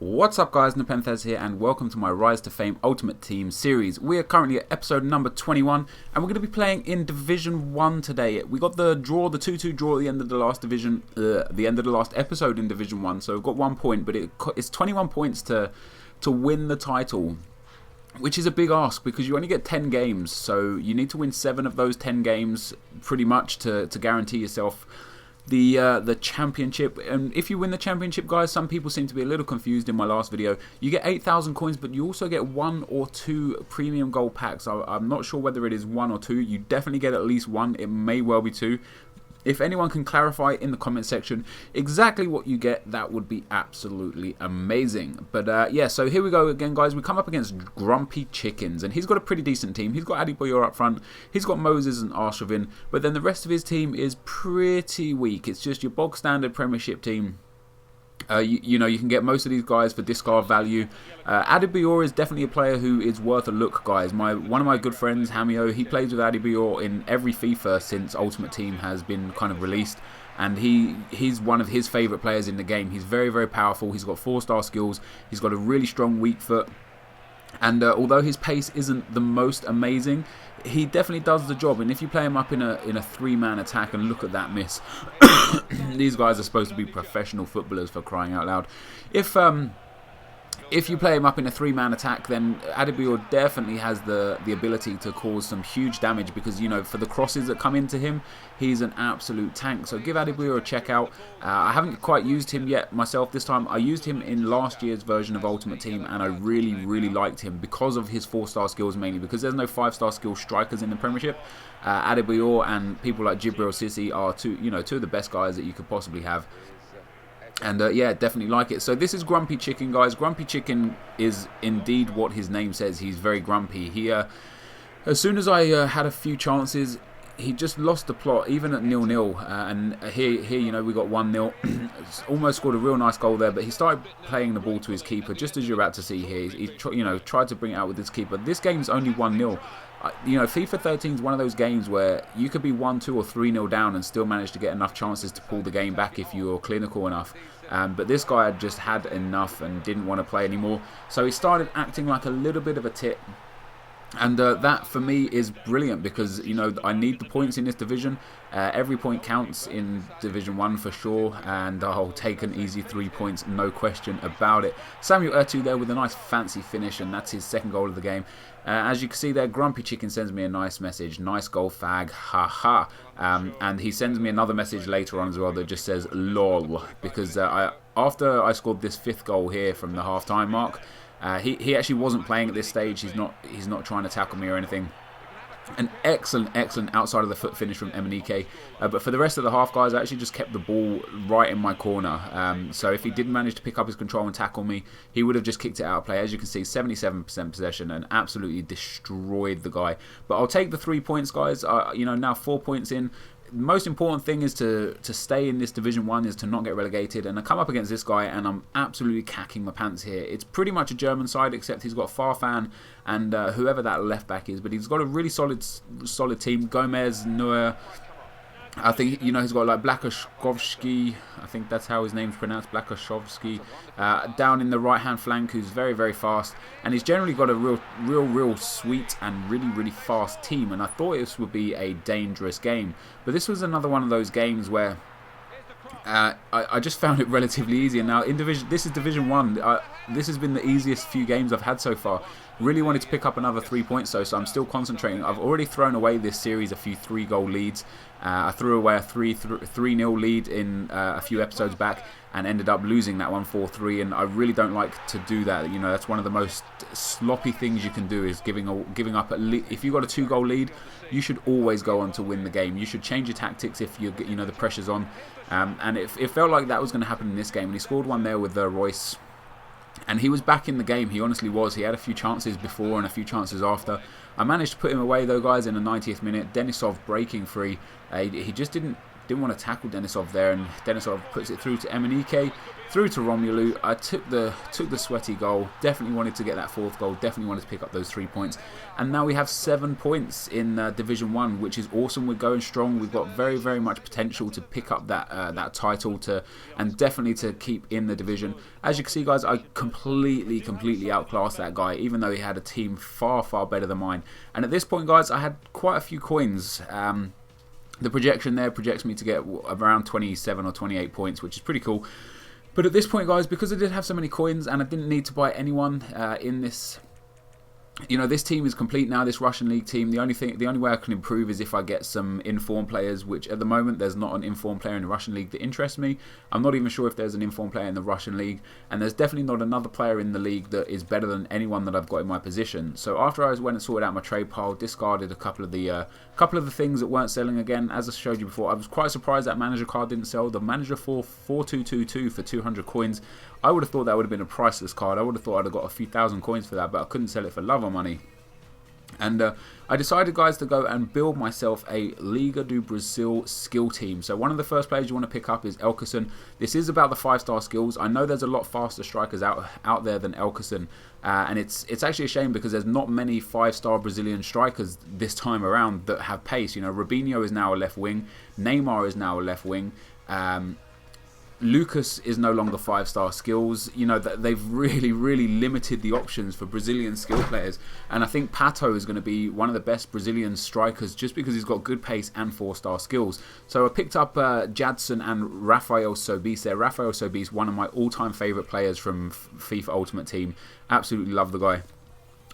What's up guys, NepentheZ here and welcome to my Rise to Fame Ultimate Team series. We are currently at episode number 21 and we're going to be playing in Division 1 today. We got the 2-2 draw at the end of the last episode in Division 1, so we've got 1 point, but it's 21 points to win the title, which is a big ask because you only get 10 games, so you need to win 7 of those 10 games pretty much to guarantee yourself the championship. And if you win the championship, guys, some people seem to be a little confused in my last video. You get 8,000 coins, but you also get 1 or 2 premium gold packs. I'm not sure whether it is 1 or 2. You definitely get at least 1. It may well be 2. If anyone can clarify in the comment section exactly what you get, that would be absolutely amazing. But yeah, so here we go again, guys. We come up against Grumpy Chickens, and he's got a pretty decent team. He's got Adebayor up front. He's got Moses and Arshavin, but then the rest of his team is pretty weak. It's just your bog standard Premiership team. You know, you can get most of these guys for discard value. Adebayor is definitely a player who is worth a look, guys. One of my good friends, Hamio, he plays with Adebayor in every FIFA since Ultimate Team has been kind of released. And he's one of his favourite players in the game. He's very, very powerful. He's got 4-star skills. He's got a really strong weak foot. And although his pace isn't the most amazing, he definitely does the job. And if you play him up in a 3-man attack, and look at that miss. These guys are supposed to be professional footballers, for crying out loud. If you play him up in a 3-man attack, then Adebayor definitely has the ability to cause some huge damage because, you know, for the crosses that come into him, he's an absolute tank. So give Adebayor a check out. I haven't quite used him yet myself this time. I used him in last year's version of Ultimate Team, and I really, really liked him because of his 4-star skills mainly, because there's no 5-star skill strikers in the Premiership. Adebayor and people like Jibril Sissi are two of the best guys that you could possibly have. And yeah, definitely like it. So this is Grumpy Chicken, guys. Grumpy Chicken is indeed what his name says. He's very grumpy. He, as soon as I had a few chances, he just lost the plot, even at 0-0. And here, you know, we got 1-0. Almost scored a real nice goal there, but he started playing the ball to his keeper, just as you're about to see here. He tried to bring it out with his keeper. This game's only 1-0. You know, FIFA 13 is one of those games where you could be 1-2 or 3-0 down and still manage to get enough chances to pull the game back if you're clinical enough. But this guy had just had enough and didn't want to play anymore. So he started acting like a little bit of a tit. And that for me is brilliant because, you know, I need the points in this division. Every point counts in Division 1 for sure, and I'll take an easy 3 points, no question about it. Samuel Ertu there with a nice fancy finish, and that's his second goal of the game. As you can see there, Grumpy Chicken sends me a nice message. Nice goal, fag, haha. And he sends me another message later on as well that just says lol, because after I scored this 5th goal here from the half-time mark, he actually wasn't playing at this stage. He's not trying to tackle me or anything. An excellent outside of the foot finish from Emenike. But for the rest of the half, guys, I actually just kept the ball right in my corner. So if he did manage to pick up his control and tackle me, he would have just kicked it out of play. As you can see, 77% possession and absolutely destroyed the guy. But I'll take the 3 points, guys. You know, now 4 points in. The most important thing is to stay in this Division 1, is to not get relegated. And I come up against this guy and I'm absolutely cacking my pants here. It's pretty much a German side, except he's got Farfan and whoever that left back is. But he's got a really solid team. Gomez, Neuer. I think, you know, he's got like Blakashkovsky, I think that's how his name's pronounced, Blakashkovsky, down in the right-hand flank, who's very, very fast. And he's generally got a real sweet and really fast team. And I thought this would be a dangerous game. But this was another one of those games where I just found it relatively easy. And now this is Division 1. This has been the easiest few games I've had so far. Really wanted to pick up another 3 points though, so I'm still concentrating. I've already thrown away this series a few 3-goal leads. I threw away a 3-0 lead in a few episodes back and ended up losing that one 4-3, and I really don't like to do that. You know, that's one of the most sloppy things you can do, is giving up if you've got a 2-goal lead, you should always go on to win the game. You should change your tactics if you know the pressure's on. And it felt like that was going to happen in this game, and he scored one there with Royce. And he was back in the game, he honestly was. He had a few chances before and a few chances after. I managed to put him away though, guys, in the 90th minute. Denisov breaking free. He just didn't didn't want to tackle Denisov there, and Denisov puts it through to Emenike, through to Romelu. I took the sweaty goal, definitely wanted to get that 4th goal, definitely wanted to pick up those 3 points, and now we have 7 points in Division 1, which is awesome. We're going strong, we've got very, very much potential to pick up that title and definitely to keep in the division. As you can see, guys, I completely outclassed that guy, even though he had a team far, far better than mine. And at this point, guys, I had quite a few coins. The projection there projects me to get around 27 or 28 points, which is pretty cool. But at this point, guys, because I did have so many coins and I didn't need to buy anyone in this, this team is complete now, this Russian League team. The only way I can improve is if I get some informed players, which at the moment there's not an informed player in the Russian League that interests me. I'm not even sure if there's an informed player in the Russian League, and there's definitely not another player in the league that is better than anyone that I've got in my position. So after I went and sorted out my trade pile, discarded a couple of the things that weren't selling again. As I showed you before, I was quite surprised that manager card didn't sell. The manager 4222 for 200 coins. I would have thought that would have been a priceless card. I would have thought I'd have got a few thousand coins for that, but I couldn't sell it for love or money. And I decided, guys, to go and build myself a Liga do Brazil skill team. So one of the first players you want to pick up is Elkerson. This is about the 5-star skills. I know there's a lot faster strikers out there than Elkerson. And it's actually a shame because there's not many 5-star Brazilian strikers this time around that have pace. Robinho is now a left wing. Neymar is now a left wing. Lucas is no longer 5-star skills. They've really limited the options for Brazilian skill players, and I think Pato is going to be one of the best Brazilian strikers just because he's got good pace and 4-star skills. So I picked up Jadson and Rafael Sobeis there. Rafael Sobeis, one of my all-time favourite players from FIFA Ultimate Team. Absolutely love the guy.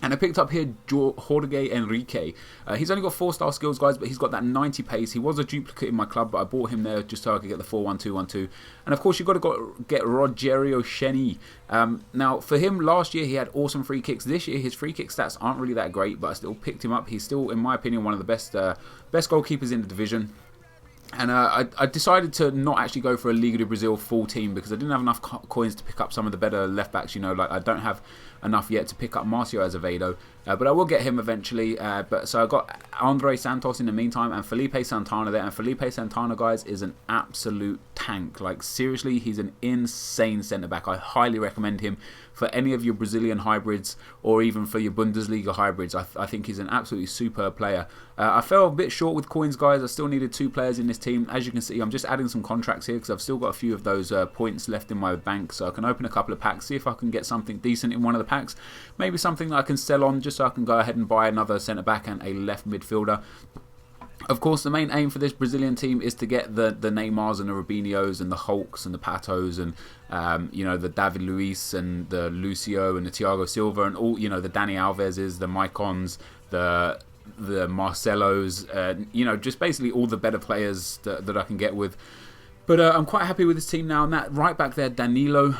And I picked up here Jorge Enrique. He's only got 4-star skills, guys, but he's got that 90 pace. He was a duplicate in my club, but I bought him there just so I could get the 4-1-2-1-2. And of course, you've got to get Rogerio Ceni. Now, for him, last year he had awesome free kicks. This year, his free kick stats aren't really that great, but I still picked him up. He's still, in my opinion, one of the best goalkeepers in the division. And I decided to not actually go for a Liga do Brazil full team because I didn't have enough coins to pick up some of the better left backs. Like I don't have enough yet to pick up Marcio Azevedo, but I will get him eventually. So I got Andre Santos in the meantime and Felipe Santana there. And Felipe Santana, guys, is an absolute tank. Like seriously, he's an insane centre back. I highly recommend him for any of your Brazilian hybrids or even for your Bundesliga hybrids. I think he's an absolutely superb player. I fell a bit short with coins, guys. I still needed 2 players in this team. As you can see, I'm just adding some contracts here because I've still got a few of those points left in my bank, so I can open a couple of packs, see if I can get something decent in one of the packs. Maybe something that I can sell on just so I can go ahead and buy another centre back and a left midfielder. Of course, the main aim for this Brazilian team is to get the Neymars and the Robinhos and the Hulks and the Patos and the David Luiz and the Lucio and the Thiago Silva and all, the Dani Alveses, the Maicons, the Marcelos, just basically all the better players that I can get with. But I'm quite happy with this team now. And that right back there, Danilo,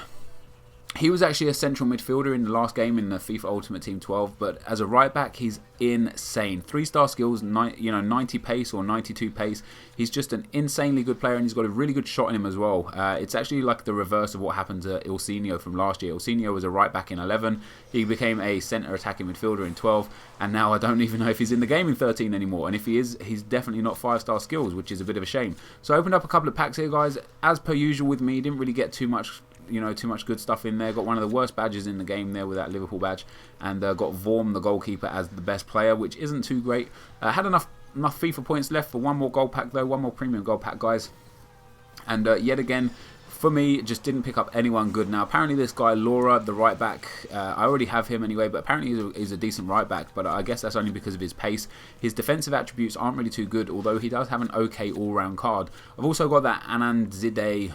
he was actually a central midfielder in the last game in the FIFA Ultimate Team 12, but as a right back, he's insane. 3-star skills, 90 pace or 92 pace. He's just an insanely good player, and he's got a really good shot in him as well. It's actually like the reverse of what happened to Ilsinho from last year. Ilsinho was a right back in 11. He became a centre attacking midfielder in 12, and now I don't even know if he's in the game in 13 anymore. And if he is, he's definitely not 5-star skills, which is a bit of a shame. So I opened up a couple of packs here, guys. As per usual with me, didn't really get too much good stuff in there. Got one of the worst badges in the game there with that Liverpool badge, and got Vorm, the goalkeeper, as the best player, which isn't too great. Had enough FIFA points left for one more gold pack though, one more premium gold pack, guys. And yet again, for me, just didn't pick up anyone good. Now, apparently this guy, Laura, the right back, I already have him anyway, but apparently he's a decent right back, but I guess that's only because of his pace. His defensive attributes aren't really too good, although he does have an okay all-round card. I've also got that NepentheZ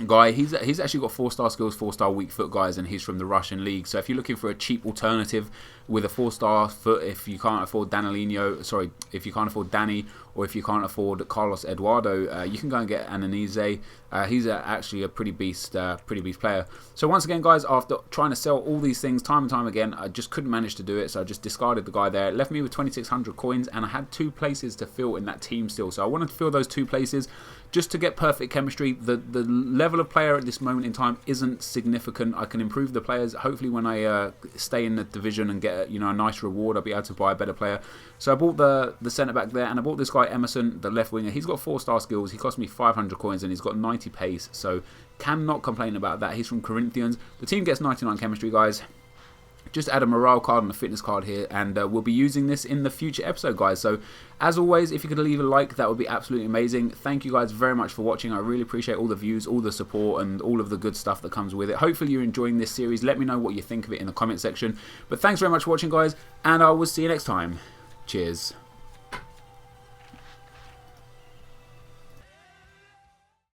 guy. He's actually got 4-star skills, 4-star weak foot, guys, and he's from the Russian league. So if you're looking for a cheap alternative with a 4-star foot, if you can't afford if you can't afford Danny, or if you can't afford Carlos Eduardo, you can go and get NepentheZ. He's actually a pretty beast player. So once again, guys, after trying to sell all these things time and time again, I just couldn't manage to do it. So I just discarded the guy there. It left me with 2,600 coins, and I had 2 places to fill in that team still. So I wanted to fill those 2 places just to get perfect chemistry. The level of player at this moment in time isn't significant. I can improve the players. Hopefully when I stay in the division and get a nice reward, I'll be able to buy a better player. So I bought the centre back there, and I bought this guy Nikolai Emerson, the left winger. He's got 4-star skills. He cost me 500 coins and he's got 90 pace. So cannot complain about that. He's from Corinthians. The team gets 99 chemistry, guys. Just add a morale card and a fitness card here, and we'll be using this in the future episode, guys. So, as always, if you could leave a like, that would be absolutely amazing. Thank you guys very much for watching. I really appreciate all the views, all the support, and all of the good stuff that comes with it. Hopefully you're enjoying this series. Let me know what you think of it in the comment section. But thanks very much for watching, guys, and I will see you next time. Cheers.